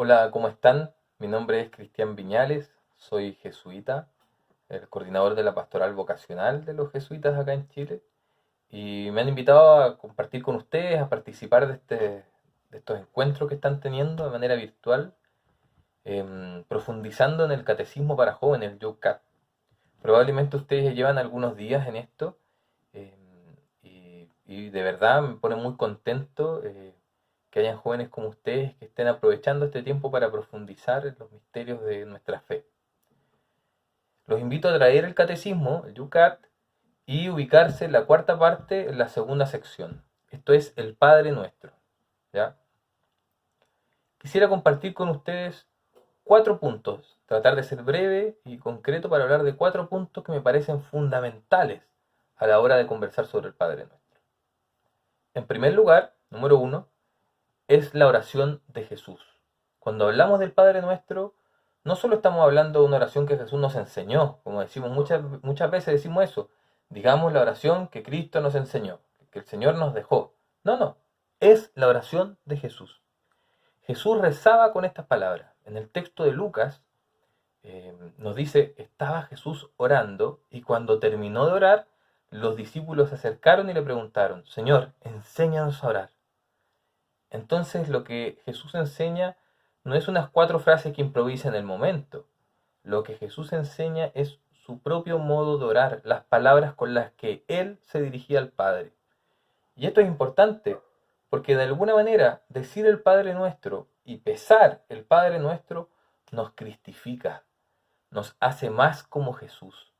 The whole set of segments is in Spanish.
Hola, ¿cómo están? Mi nombre es Cristian Viñales, soy jesuita, el coordinador de la pastoral vocacional de los jesuitas acá en Chile, y me han invitado a compartir con ustedes, a participar de estos encuentros que están teniendo de manera virtual, profundizando en el catecismo para jóvenes, el YOUCAT. Probablemente ustedes ya llevan algunos días en esto, em, y de verdad me pone muy contento que hayan jóvenes como ustedes que estén aprovechando este tiempo para profundizar en los misterios de nuestra fe. Los invito a traer el catecismo, el YUCAT, y ubicarse en la cuarta parte, en la segunda sección. Esto es el Padre Nuestro. ¿Ya? Quisiera compartir con ustedes 4 puntos, tratar de ser breve y concreto para hablar de 4 puntos que me parecen fundamentales a la hora de conversar sobre el Padre Nuestro. En primer lugar, número 1, es la oración de Jesús. Cuando hablamos del Padre Nuestro, no solo estamos hablando de una oración que Jesús nos enseñó, como decimos muchas veces decimos eso, digamos la oración que Cristo nos enseñó, que el Señor nos dejó. No, no, es la oración de Jesús. Jesús rezaba con estas palabras. En el texto de Lucas nos dice, estaba Jesús orando y cuando terminó de orar, los discípulos se acercaron y le preguntaron, Señor, enséñanos a orar. Entonces lo que Jesús enseña no es unas 4 frases que improvisa en el momento. Lo que Jesús enseña es su propio modo de orar, las palabras con las que Él se dirigía al Padre. Y esto es importante, porque de alguna manera decir el Padre Nuestro y pesar el Padre Nuestro nos cristifica, nos hace más como Jesús,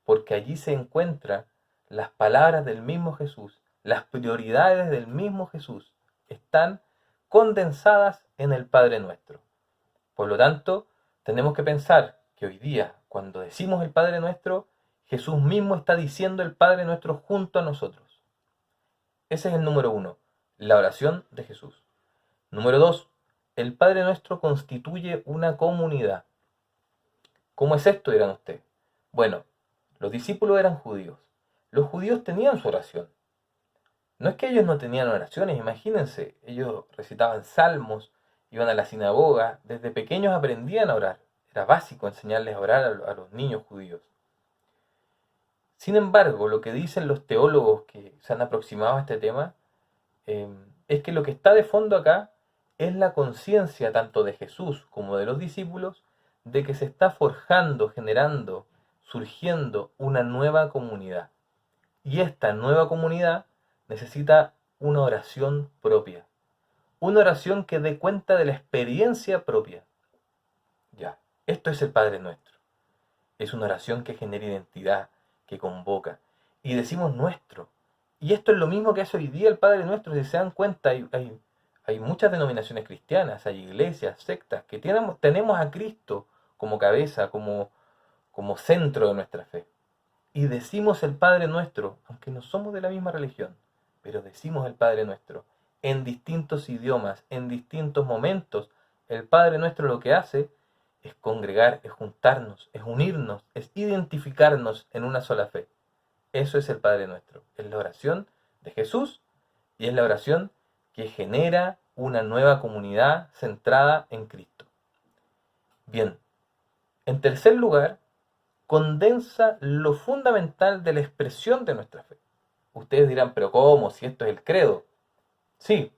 porque allí se encuentran las palabras del mismo Jesús, las prioridades del mismo Jesús, están condensadas en el Padre Nuestro. Por lo tanto, tenemos que pensar que hoy día, cuando decimos el Padre Nuestro, Jesús mismo está diciendo el Padre Nuestro junto a nosotros. Ese es el número 1, la oración de Jesús. Número 2, el Padre Nuestro constituye una comunidad. ¿Cómo es esto, dirán ustedes? Bueno, los discípulos eran judíos. Los judíos tenían su oración. No es que ellos no tenían oraciones, imagínense, ellos recitaban salmos, iban a la sinagoga, desde pequeños aprendían a orar. Era básico enseñarles a orar a los niños judíos. Sin embargo, lo que dicen los teólogos que se han aproximado a este tema es que lo que está de fondo acá es la conciencia tanto de Jesús como de los discípulos de que se está forjando, generando, surgiendo una nueva comunidad. Y esta nueva comunidad necesita una oración propia. Una oración que dé cuenta de la experiencia propia. Ya, esto es el Padre Nuestro. Es una oración que genera identidad, que convoca. Y decimos nuestro. Y esto es lo mismo que hace hoy día el Padre Nuestro. Si se dan cuenta, hay muchas denominaciones cristianas, hay iglesias, sectas, que tenemos a Cristo como cabeza, como centro de nuestra fe. Y decimos el Padre Nuestro, aunque no somos de la misma religión, pero decimos el Padre Nuestro en distintos idiomas, en distintos momentos. El Padre Nuestro lo que hace es congregar, es juntarnos, es unirnos, es identificarnos en una sola fe. Eso es el Padre Nuestro. Es la oración de Jesús y es la oración que genera una nueva comunidad centrada en Cristo. Bien, en tercer lugar, condensa lo fundamental de la expresión de nuestra fe. Ustedes dirán, pero ¿cómo? Si esto es el credo. Sí,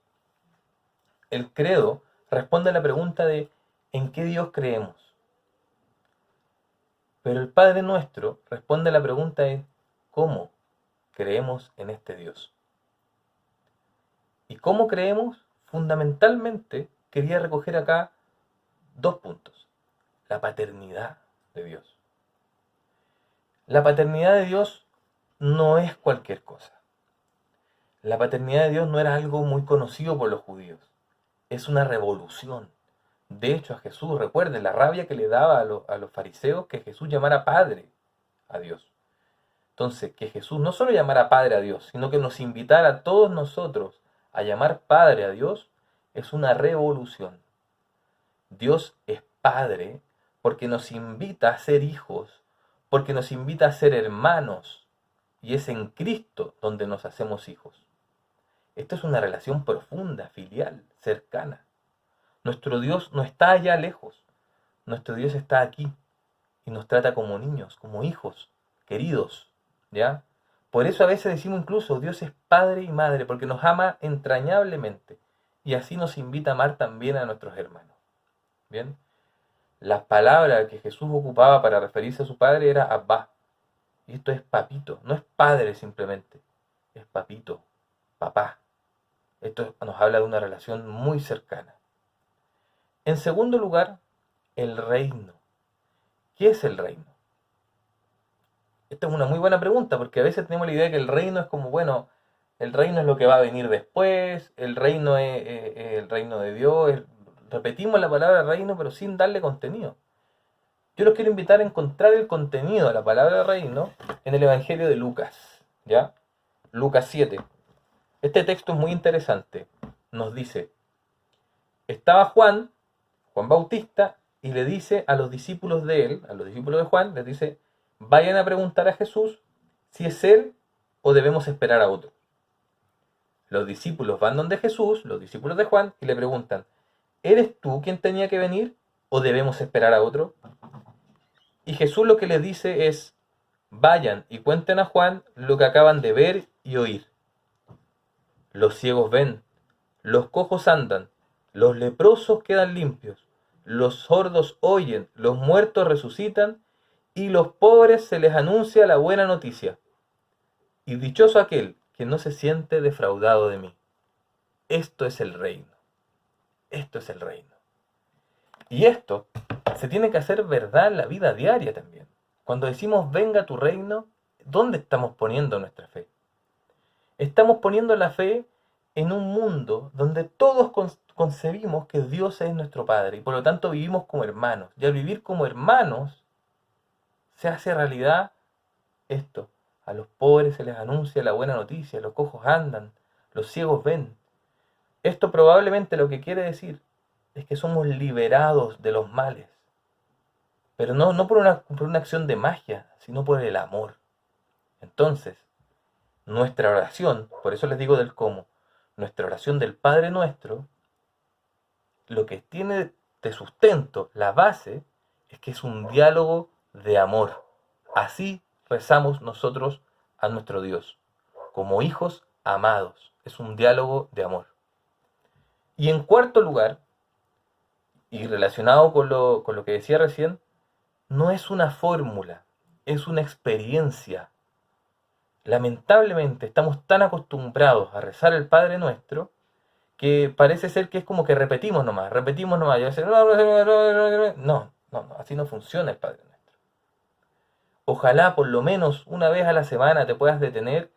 el credo responde a la pregunta de ¿en qué Dios creemos? Pero el Padre Nuestro responde a la pregunta de ¿cómo creemos en este Dios? ¿Y cómo creemos? Fundamentalmente quería recoger acá 2 puntos. La paternidad de Dios. La paternidad de Dios no es cualquier cosa. La paternidad de Dios no era algo muy conocido por los judíos. Es una revolución. De hecho, a Jesús, recuerden la rabia que le daba a los fariseos que Jesús llamara Padre a Dios. Entonces, que Jesús no solo llamara Padre a Dios, sino que nos invitara a todos nosotros a llamar Padre a Dios, es una revolución. Dios es Padre porque nos invita a ser hijos, porque nos invita a ser hermanos, y es en Cristo donde nos hacemos hijos. Esto es una relación profunda, filial, cercana. Nuestro Dios no está allá lejos. Nuestro Dios está aquí y nos trata como niños, como hijos, queridos, ¿ya? Por eso a veces decimos incluso, Dios es padre y madre, porque nos ama entrañablemente. Y así nos invita a amar también a nuestros hermanos. ¿Bien? Las palabras que Jesús ocupaba para referirse a su padre era Abba. Y esto es papito, no es padre simplemente, es papito, papá. Esto nos habla de una relación muy cercana. En segundo lugar, el reino. ¿Qué es el reino? Esta es una muy buena pregunta, porque a veces tenemos la idea de que el reino es como, bueno, el reino es lo que va a venir después, el reino es el reino de Dios. Repetimos la palabra reino, pero sin darle contenido. Yo los quiero invitar a encontrar el contenido de la palabra reino en el Evangelio de Lucas, ¿ya? Lucas 7. Este texto es muy interesante. Nos dice, estaba Juan Bautista, y le dice a los discípulos de él, a los discípulos de Juan, les dice, vayan a preguntar a Jesús si es él o debemos esperar a otro. Los discípulos van donde Jesús, los discípulos de Juan, y le preguntan, ¿eres tú quien tenía que venir o debemos esperar a otro? Y Jesús lo que les dice es, vayan y cuenten a Juan lo que acaban de ver y oír. Los ciegos ven, los cojos andan, los leprosos quedan limpios, los sordos oyen, los muertos resucitan, y los pobres se les anuncia la buena noticia. Y dichoso aquel que no se siente defraudado de mí. Esto es el reino. Esto es el reino. Y esto se tiene que hacer verdad en la vida diaria también. Cuando decimos venga tu reino, ¿dónde estamos poniendo nuestra fe? Estamos poniendo la fe en un mundo donde todos concebimos que Dios es nuestro Padre y por lo tanto vivimos como hermanos. Y al vivir como hermanos se hace realidad esto. A los pobres se les anuncia la buena noticia, los cojos andan, los ciegos ven. Esto probablemente lo que quiere decir es que somos liberados de los males. Pero no por una acción de magia, sino por el amor. Entonces, nuestra oración, por eso les digo del cómo, nuestra oración del Padre Nuestro, lo que tiene de sustento, la base, es que es un diálogo de amor. Así rezamos nosotros a nuestro Dios, como hijos amados. Es un diálogo de amor. Y en cuarto lugar, y relacionado con lo que decía recién, no es una fórmula, es una experiencia. Lamentablemente estamos tan acostumbrados a rezar el Padre Nuestro que parece ser que es como que repetimos nomás. Y a veces, no, así no funciona el Padre Nuestro. Ojalá por lo menos una vez a la semana te puedas detener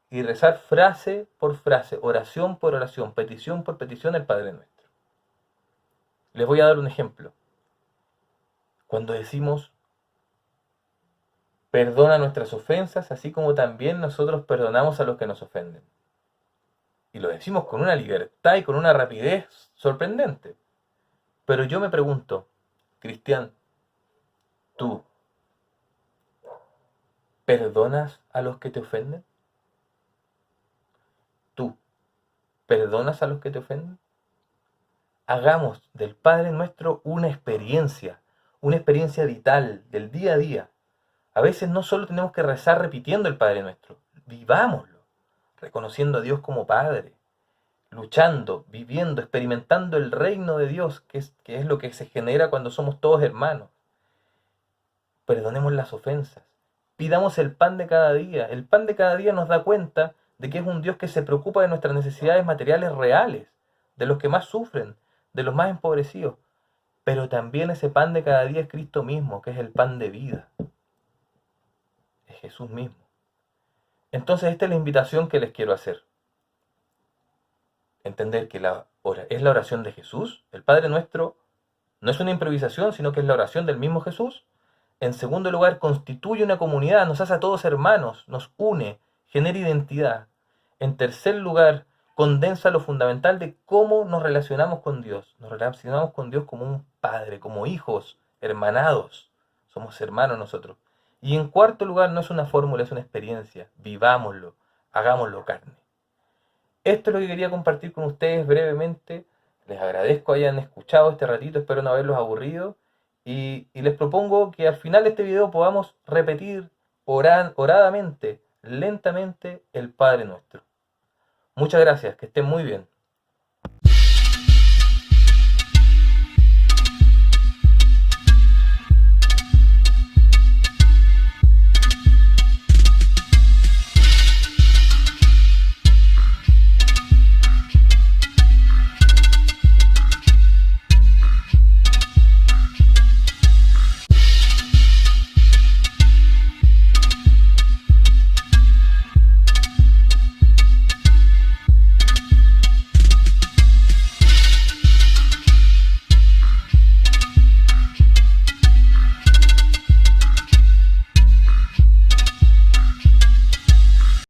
y rezar frase por frase, oración por oración, petición por petición el Padre Nuestro. Les voy a dar un ejemplo. Cuando decimos perdona nuestras ofensas, así como también nosotros perdonamos a los que nos ofenden. Y lo decimos con una libertad y con una rapidez sorprendente. Pero yo me pregunto, Cristian, ¿tú perdonas a los que te ofenden? ¿Tú perdonas a los que te ofenden? Hagamos del Padre Nuestro una experiencia vital, del día a día. A veces no solo tenemos que rezar repitiendo el Padre Nuestro, vivámoslo, reconociendo a Dios como Padre, luchando, viviendo, experimentando el reino de Dios, que es lo que se genera cuando somos todos hermanos. Perdonemos las ofensas, pidamos el pan de cada día. El pan de cada día nos da cuenta de que es un Dios que se preocupa de nuestras necesidades materiales reales, de los que más sufren, de los más empobrecidos. Pero también ese pan de cada día es Cristo mismo, que es el pan de vida. Es Jesús mismo. Entonces esta es la invitación que les quiero hacer. Entender que es la oración de Jesús. El Padre Nuestro no es una improvisación, sino que es la oración del mismo Jesús. En segundo lugar, constituye una comunidad, nos hace a todos hermanos, nos une, genera identidad. En tercer lugar, condensa lo fundamental de cómo nos relacionamos con Dios. Nos relacionamos con Dios como un padre, como hijos, hermanados. Somos hermanos nosotros. Y en cuarto lugar, no es una fórmula, es una experiencia. Vivámoslo, hagámoslo carne. Esto es lo que quería compartir con ustedes brevemente Les agradezco hayan escuchado este ratito, espero no haberlos aburrido. Y les propongo que al final de este video podamos repetir oradamente, lentamente, el Padre Nuestro. Muchas gracias, que estén muy bien.